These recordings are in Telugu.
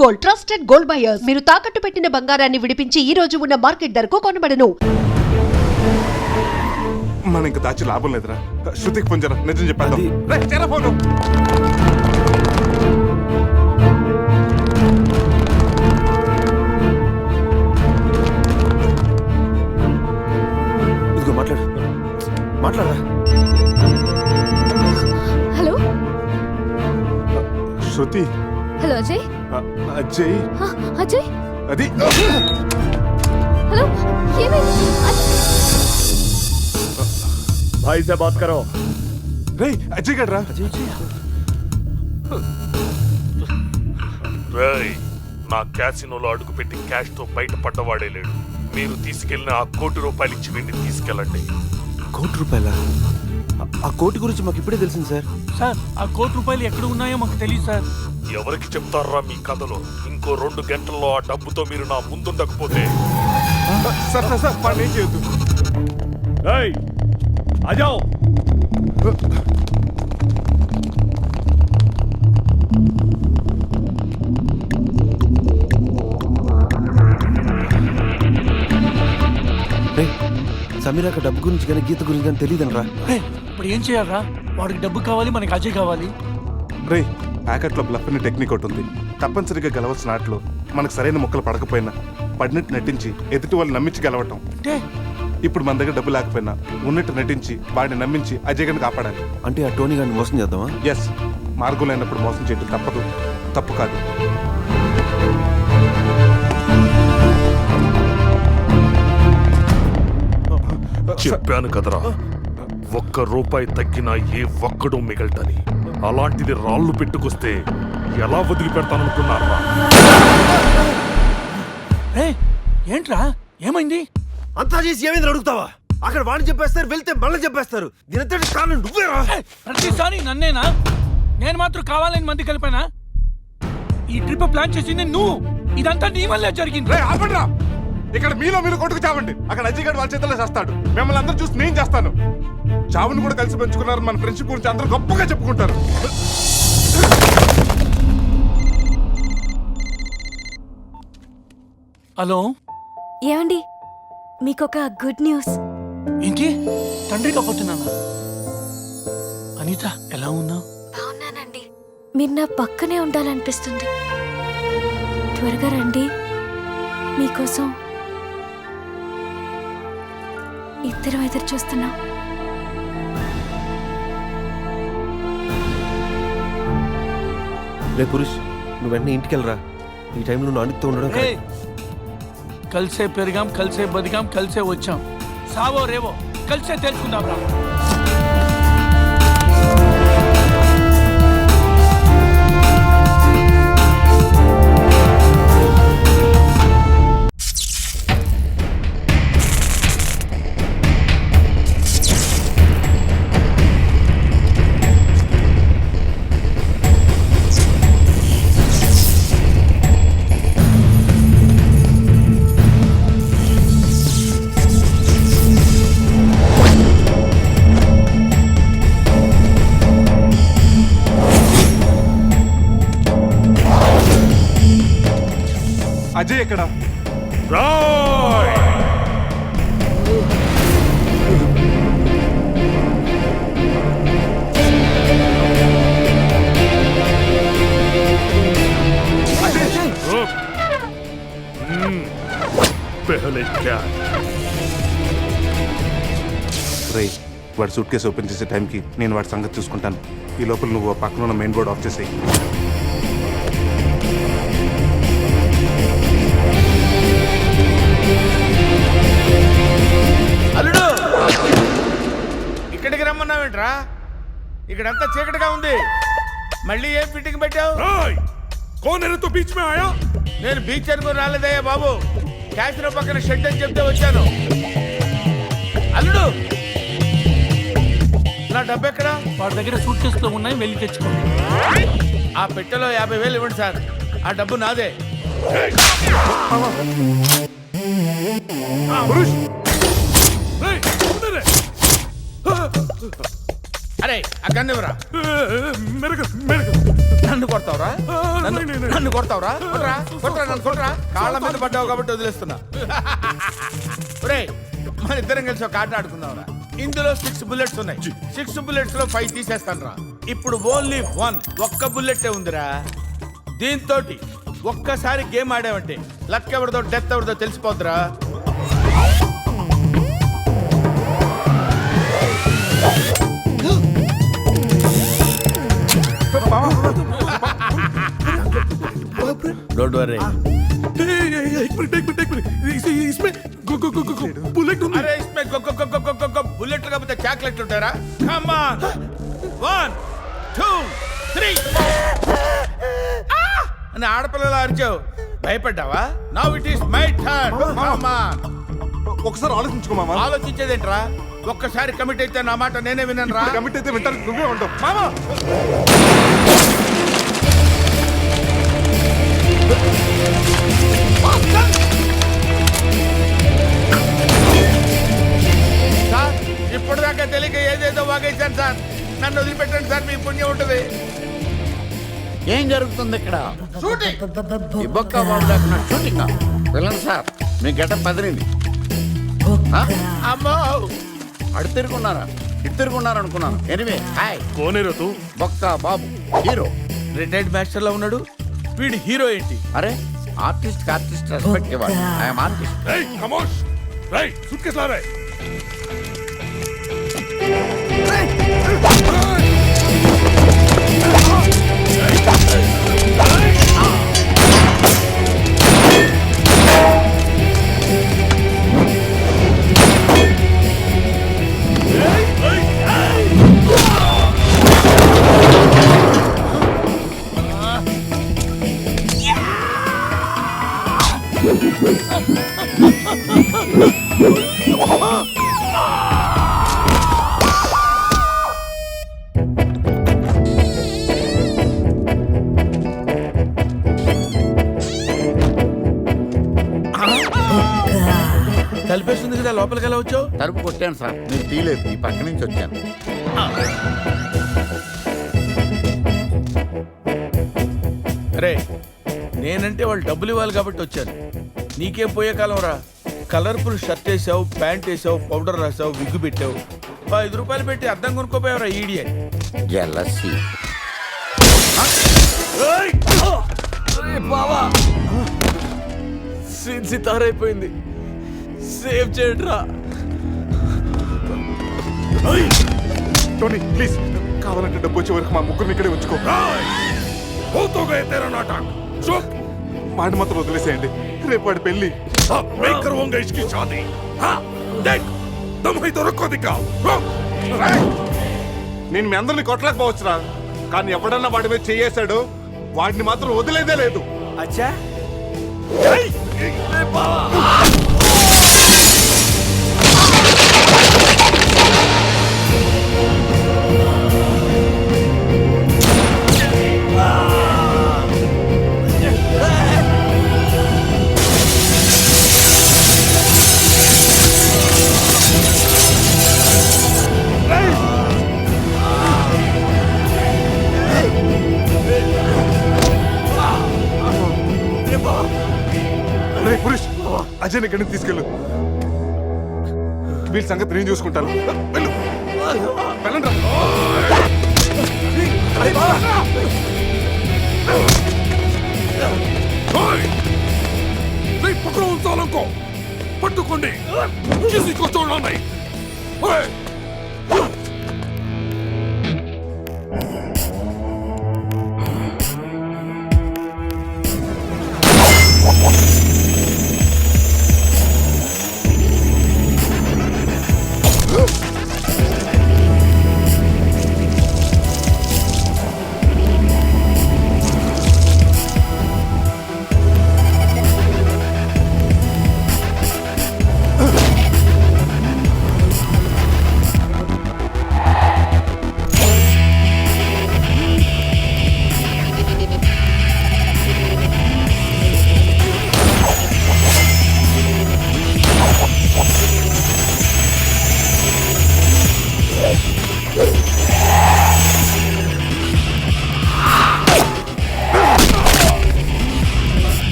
గోల్డ్ ట్రస్టెడ్ గోల్డ్ బయర్స్ మీరు తాకట్టు పెట్టిన బంగారాన్ని విడిపించి ఈ రోజు ఉన్న మార్కెట్ ధరకు కొనబడను. మన ఇంకా దాచి లాభం లేదురా. శృతికి ఫోన్ చేయరా, నిజం చెప్పేద్దాం. రేయ్ చేయరా ఫోను. ఇదిగో మాట్లాడరా. హలో శృతి. హలో అజయ్. అజయ్. అజయ్ అది హలో भाई से बात करो. రేయ్ అజయ్ గడ్రా. రేయ్, నా క్యాసినోలో అడుగుపెట్టి క్యాష్ తో బయటపడ్డవాడే లేడు. మీరు తీసుకెళ్లిన ఆ ₹1,00,00,000 ఇచ్చి వీడిని తీసుకెళ్ళండి. ₹1,00,00,000? ఆ కోటి గురించి మాకు ఇప్పుడే తెలిసింది సార్. సార్, ఆ ₹1,00,00,000 ఎక్కడ ఉన్నాయో మాకు తెలియదు సార్. ఎవరికి చెప్తారా మీ కథలో? ఇంకో 2 గంటల్లో ఆ డబ్బుతో మీరు నా ముందుండకపోతే సార్ సార్ సార్ వాడిని ఏం చేయొద్దు. ఆజాओ. సమీరాక డబ్బు గురించి కానీ గీత గురించి కానీ తెలియదనరా. ఇప్పుడు ఏం చేయాలరా? వాడికి డబ్బు కావాలి, మనకి అజయ్ కావాలి. రేయ్ ప్యాకెట్లో బ్లఫ్ అనే టెక్నిక్ ఒకటి ఉంది. తప్పనిసరిగా గెలవాల్సిన ఆటలో మనకు సరైన ముక్కలు పడకపోయినా పడినట్టు నటించి ఎదుటి వాళ్ళు నమ్మించి గెలవటం. ఇప్పుడు మన దగ్గర డబ్బు లేకపోయినా ఉన్నట్టు నటించి వాడిని నమ్మించి అజయ్ గారిని కాపాడాలి. అంటే ఆ టోనీ గారిని మోసం చేద్దామా? ఎస్, మార్గం లేనప్పుడు మోసం చేయడం తప్పదు, తప్పు కాదు. చెప్పాను కదరా, ₹1 తగ్గినా ఏ ఒక్కడు మిగలటని. అలాంటిది రాళ్ళు పెట్టుకొస్తే ఎలా వదిలిపెడతాననుకున్నారా? ఏంట్రా ఏమైంది? అంతా చేసి ఏమైంది అడుగుతావా? అక్కడ వాడిని చెప్పేస్తారు, వెళ్తే మళ్ళీ చెప్పేస్తారు. దీని కారణం నువ్వేరా. ప్రతిసారి నన్నేనా? నేను మాత్రం కావాలని మంది కలిపానా? ఈ ట్రిప్ ప్లాన్ చేసింది నువ్వు. ఇదంతా నీ వల్లే జరిగింది. రేయ్ ఆపండ్రా. ఇక్కడ మీలో మీరు కొట్టుకు చావండి. అక్కడ అజయ్ గారు వాళ్ళ చేతుల్లో చేస్తాడు. మిమ్మల్ని అందరూ చూసి నేను చేస్తాను. చావుని కూడా కలిసి పెంచుకున్నారు. మన ఫ్రెండ్షిప్ గురించి అందరూ గొప్పగా చెప్పుకుంటారు. హలో, ఏమండి, మీకొక గుడ్ న్యూస్. ఏంటి? తండ్రి కాబోతున్నానా? అనిత, ఎలా ఉన్నావు? బాగున్నానండి. మీరు నా పక్కనే ఉండాలనిపిస్తుంది. త్వరగా రండి, మీకోసం ఇద్దరం ఎదురు చూస్తున్నాం. రే పురుష్, నువ్వు వెంటనే ఇంటికి వెళ్ళరా. ఈ టైంలో నువ్వు అనితో ఉండడం కలిసే పెరిగాం, కలిసే బతికాం, కలిసే వచ్చాం. సావో రేవో కలిసే తెలుసుకుందాం రా. అజయ్ ఎక్కడ? రాయ్! పెహలే క్యా? రేయ్ వాడి సూట్ కేసు ఓపెన్ చేసే టైంకి నేను వాడి సంగతి చూసుకుంటాను. ఈ లోపల నువ్వు ఆ పక్కన ఉన్న మెయిన్ బోర్డ్ ఆఫ్ చేసేయి. అల్లుడు, ఇక్కడికి రమ్మన్నావేంట్రా? ఇక్కడంతా చీకటిగా ఉంది. మళ్ళీ ఏం ఫిట్టింగ్ పెట్టావు? నేను బీచ్ అనుకుని రాలేదయ్యా బాబు. క్యాసినో పక్కన షెడ్ అని చెప్తే వచ్చాను. అల్లుడు, నా డబ్బు ఎక్కడా? వాడి దగ్గర సూట్ కేసులో ఉన్నాయి, వెళ్ళి తెచ్చుకోండి. ఆ పెట్టెలో 50,000 ఇవ్వండి సార్. ఆ డబ్బు నాదే. అరే ఆ గన్నివరా. నన్ను కొడతావురా? నన్ను కొడతావురా? కొట్రా కొట్రా, నన్ను కొట్రా. కాళ్ళ మీద పడ్డావు కాబట్టి వదిలేస్తున్నా. ఒరేయ్, మన ఇద్దరం కలిసి ఒక ఆట ఆడుకుందాంరా. ఇందులో 6 bullets ఉన్నాయి. 6 bullets లో 5 తీసేస్తాను రా. ఇప్పుడు ఓన్లీ 1 ఒక్క బుల్లెట్ ఉందిరా. దీంతో ఒక్కసారి గేమ్ ఆడామంటే లక్ ఎవరిదో డెత్ ఎవరిదో తెలిసిపోద్దురా. Don't worry. అరే ఇస్మే బుల్లెట్లు కాకపోతే చాక్లెట్లు ఉంటారా? Come on. 1 2 3 అని ఆడపిల్లలు అరిచావు, భయపడ్డావా? Now it is my turn. Come on. ఒకసారి ఆలోచించుకో మామ. ఆలోచించేదేంట్రా? ఒక్కసారి కమిట్ అయితే నా మాట నేనే విన్నాను రా. కమిట్ అయితే వింటారు, నువ్వే ఉంటావు మామా. సార్ ఇప్పటిదాకా తెలియక ఏదేదో వాగేశాను సార్. నన్ను వదిలిపెట్టండి సార్, మీ పుణ్యం ఉంటుంది. ఏం జరుగుతుంది ఇక్కడ? షూటింగ్. ఈ బొక్క బాబు లేకుండా షూటింగ్ పిల్లలు సార్, మీ గడ్డ పదిరింది. అమ్మో, అడు తిరుగున్నారా ఇటు తిరుగున్నారు అనుకున్నాను. Anyway hi. కోనేరు తూ బొక్క బాబు హీరో. రిటైర్డ్ మాస్టర్ లో ఉన్నాడు వీడి. హీరో ఏంటి? అరే ఆర్టిస్ట్ ఆర్టిస్ట్ రెస్పెక్ట్ ఇవ్వాలి. I'm artist. రేయ్ ఖమోష్. రేయ్ సూట్కేస్ లా రే. కలిపేస్తుంది కదా, లోపలికి ఎలా వచ్చావు? తలుపు కొట్టాను సార్, మీరు తీయలేదు. ఈ పక్క నుంచి వచ్చాను. రే, నేనంటే వాళ్ళు డబ్బులు ఇవ్వాలి కాబట్టి వచ్చాను. నీకేం పోయే కాలం రా. కలర్ఫుల్ షర్ట్ వేసావు, ప్యాంట్ వేసావు, పౌడర్ రాసావు, విగ్గు పెట్టావు. 5 రూపాయలు పెట్టి అద్దం కొనుక్కోపోయావురా ఈడియట్. జెలసీ. బావా సీన్ సితారైపోయింది, సేవ్ చేయడ్రా. టోనీ ప్లీజ్, కావాలంటే డబ్బు వచ్చే వరకు మా ముగ్గురు ఇక్కడే ఉంచుకో. మాట మాత్రం వదిలేసేయండి, రేపు వాడి పెళ్లి. నేను మీ అందరిని కొట్టలేకపోవచ్చురా, కానీ ఎవడన్నా వాడి మీద చేయేశాడు, వాడిని మాత్రం వదిలేదే లేదు. అచ్చా అజయ్ ఇక్కడి నుంచి తీసుకెళ్ళు. వీళ్ళ సంగతి నేను చూసుకుంటాను. వెళ్ళు, వెళ్ళండి రా. పట్టుకోండి.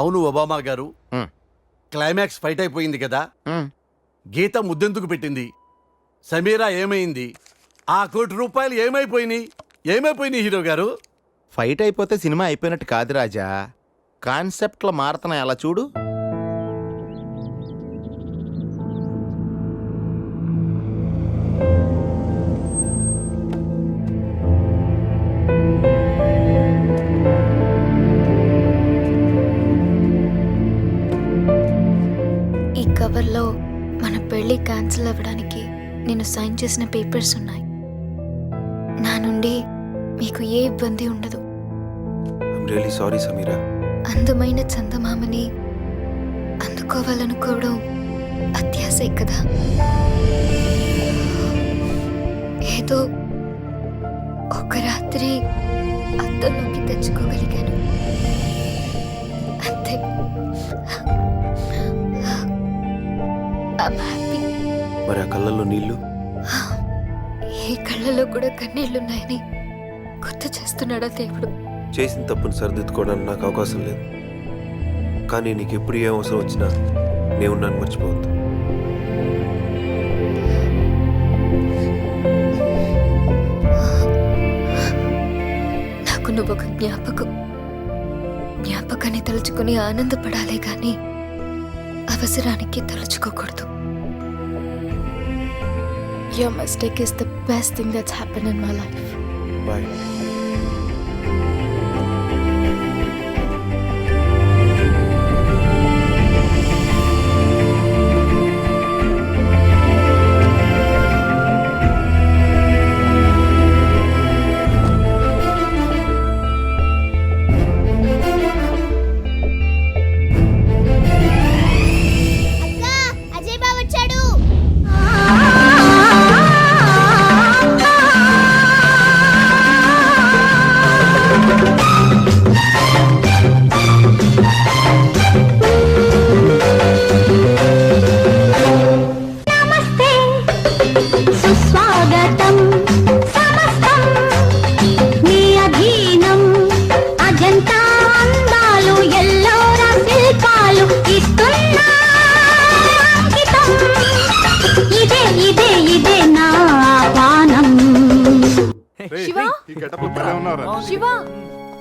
అవును ఒబామా గారు, క్లైమాక్స్ ఫైట్ అయిపోయింది కదా, గీత ముద్దెందుకు పెట్టింది, సమీరా ఏమైంది, ఆ ₹1,00,00,000 ఏమైపోయినాయి హీరో గారు? ఫైట్ అయిపోతే సినిమా అయిపోయినట్టు కాదు రాజా, కాన్సెప్ట్లు మారుతున్నాయి, అలా చూడు. ఈ కవర్లో మన పెళ్లి క్యాన్సిల్ అవ్వడానికి నేను సైన్ చేసిన పేపర్స్ ఉన్నాయి. నా నుండి మీకు ఏ ఇబ్బంది ఉండదు. Really sorry Sameera. అందమైన చందమామని అందుకోవాలనుకోవడం అత్యాశే కదా. ఏదో ఒక రాత్రి అద్దంలోకి తెచ్చుకోగలిగాను అంతే. I'm happy. మరి ఆ కళ్ళల్లో నీళ్లు? ఏ కళ్ళలో కూడా కన్నీళ్లున్నాయని గుర్తు చేస్తున్నాడా దేవుడు? చేసిన తప్పును సరిదిద్దుకోవడానికి నాకు అవకాశం లేదు, కానీ నీకు ఎప్పుడు ఏ అవసరం వచ్చినా నేను నన్ను మర్చిపోవద్దు. నాకు నువ్వు ఒక జ్ఞాపకాన్ని తలుచుకుని ఆనందపడాలే గాని అవసరానికి తలుచుకోకూడదు. Your mistake is the best thing that's happened in my life. Bye.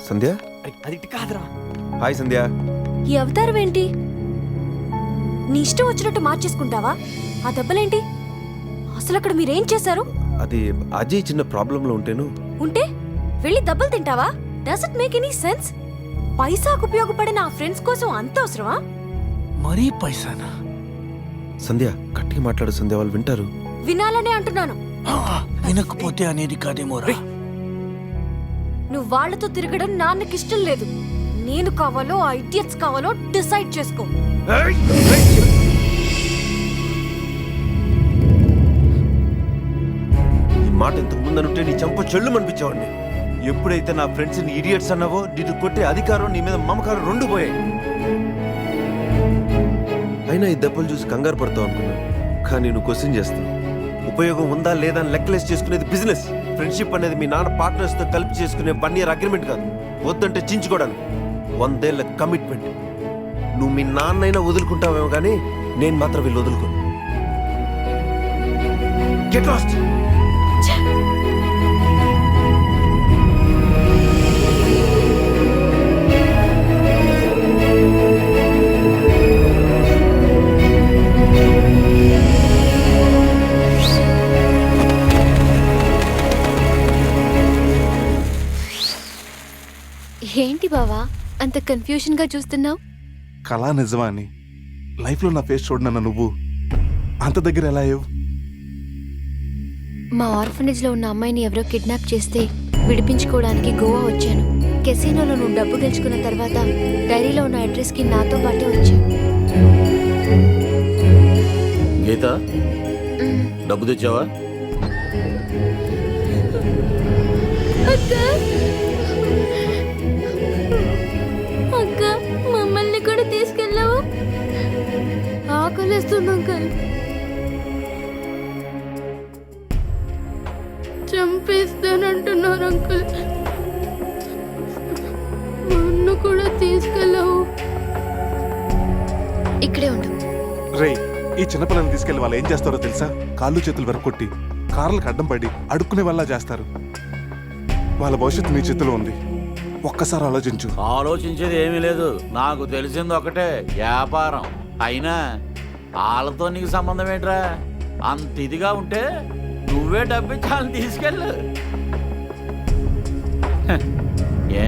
Sandhya, అది కాదురా. హాయ్ సంధ్య. ఈ అవతారం ఏంటి? నీ ఇష్టం వచ్చినట్టు మార్చేసుకుంటావా? ఆ దెబ్బలేంటి? అసలు అక్కడ మీరేం చేశారు? అది అజయ్ చిన్న ప్రాబ్లంలో ఉంటేను. ఉంటే వెళ్ళి దెబ్బలు తింటావా? Does it make any sense? పైసాకు ఉపయోగపడిన ఆ ఫ్రెండ్స్ కోసం అంత అవసరమా? మరీ పైసానా? సంధ్య గట్టిగా మాట్లాడు సంధ్య, వాళ్ళు వింటారు. వినాలనే అంటున్నాను. వినకపోతే అనేది కాదేమోరా. నువ్వు వాళ్ళతో తిరగడం నాన్నకి ఇష్టం లేదు. నేను కావాలో ఆ ఇడియట్స్ కావాలో డిసైడ్ చేసుకో. ఈ మాట ఇంతకు ముందనుంటే నీ చంప చెల్లు అనిపించేవాడిని. ఎప్పుడైతే నా ఫ్రెండ్స్ ని ఇడియట్స్ అన్నావో, నిన్ను కొట్టే అధికారం, నీ మీద మమకారం రెండు పోయాయి. అయినా ఈ దెబ్బలు చూసి కంగారు పడతావు అనుకున్నాను, కానీ నువ్వు క్వశ్చన్ చేస్తావు. ఉపయోగం ఉందా లేదా అని లెక్కలేసి చేసుకునేది బిజినెస్. ఫ్రెండ్షిప్ అనేది మీ నాన్న పార్ట్నర్స్ తో కలిపి చేసుకునే 1 year అగ్రిమెంట్ కాదు. వద్దంటే చించుకోవడానికి 100 ఏళ్ల కమిట్మెంట్. నువ్వు మీ నాన్నైనా వదులుకుంటావేమో కానీ నేను మాత్రం వీళ్ళు వదులుకోను. Get lost. ఏంటి బావా అంత కన్ఫ్యూజన్ గా చూస్తున్నావు? కళా నిజమా అని లైఫ్లో నా ఫేస్ చూడనన్న నువ్వు అంత దగ్గర ఎలా అయ్యావు? మా ఆర్ఫనేజ్ లో ఉన్న అమ్మాయిని ఎవరో కిడ్నాప్ చేస్తే విడిపించుకోవడానికి గోవా వచ్చాను. కెసినోలో నువ్వు డబ్బు గెలుచుకున్న తర్వాత డైరీలో ఉన్న అడ్రస్ కి నాతో పాటే వచ్చాను. గీత, డబ్బు తెచ్చావా? అక్క, మమ్మల్ని కూడా తీసుకెళ్ళావు? ఆకలిస్తుంది అంకల్. చంపేస్తానంటున్నారు అంకుల్. నన్ను కూడా తీసుకెళ్ళావు. ఇక్కడే ఉండు. రేయ్, ఈ చిన్నపిల్లల్ని తీసుకెళ్లి వాళ్ళు ఏం చేస్తారో తెలుసా? కాళ్ళు చేతులు వెరకొట్టి కార్లకు అడ్డం పడి అడుక్కునే వల్ల చేస్తారు. వాళ్ళ భవిష్యత్తు నీ చేతిలో ఉంది. ఒక్కసారి ఆలోచించు. ఆలోచించేది ఏమీ లేదు. నాకు తెలిసింది ఒకటే, వ్యాపారం. అయినా వాళ్ళతో నీకు సంబంధం ఏంట్రా? అంత ఇదిగా ఉంటే నువ్వే డబ్బిచ్చి వాళ్ళని తీసుకెళ్ళు. హ, ఏ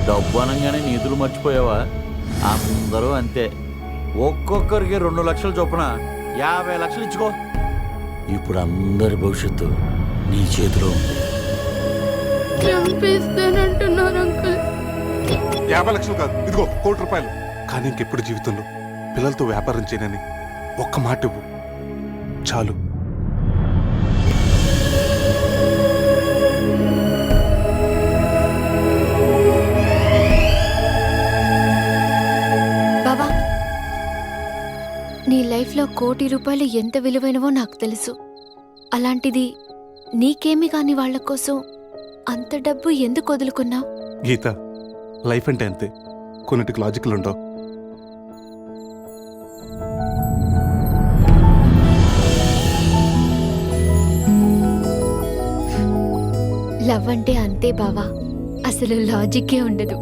డబ్బు అనగానే నీతులు మర్చిపోయావా? అందరూ అంతే. ఒక్కొక్కరికి 2 లక్షలు చొప్పున 50 లక్షలు ఇచ్చుకో. ఇప్పుడు అందరి భవిష్యత్తు నీ చేతిలో ఉంది. చంపేస్తానంటున్నారు అంకుల్. 50 లక్షలు కాదు, ఇదిగో 1 కోటి రూపాయలు. కానీ ఇంకెప్పుడు జీవితంలో పిల్లలతో వ్యాపారం చేయనని ఒక్క మాట ఇవ్వు చాలు. బాబా, నీ లైఫ్లో 1 కోటి రూపాయలు ఎంత విలువైనవో నాకు తెలుసు. అలాంటిది నీకేమి కాని వాళ్ళ కోసం అంత డబ్బు ఎందుకు వదులుకున్నావు? గీత, లైఫ్ అంటే అంతే, కొన్నిటికి లాజికల్ ఉండవు. లవ్ అంటే అంతే బావా, అసలు లాజిక్కే ఉండదు.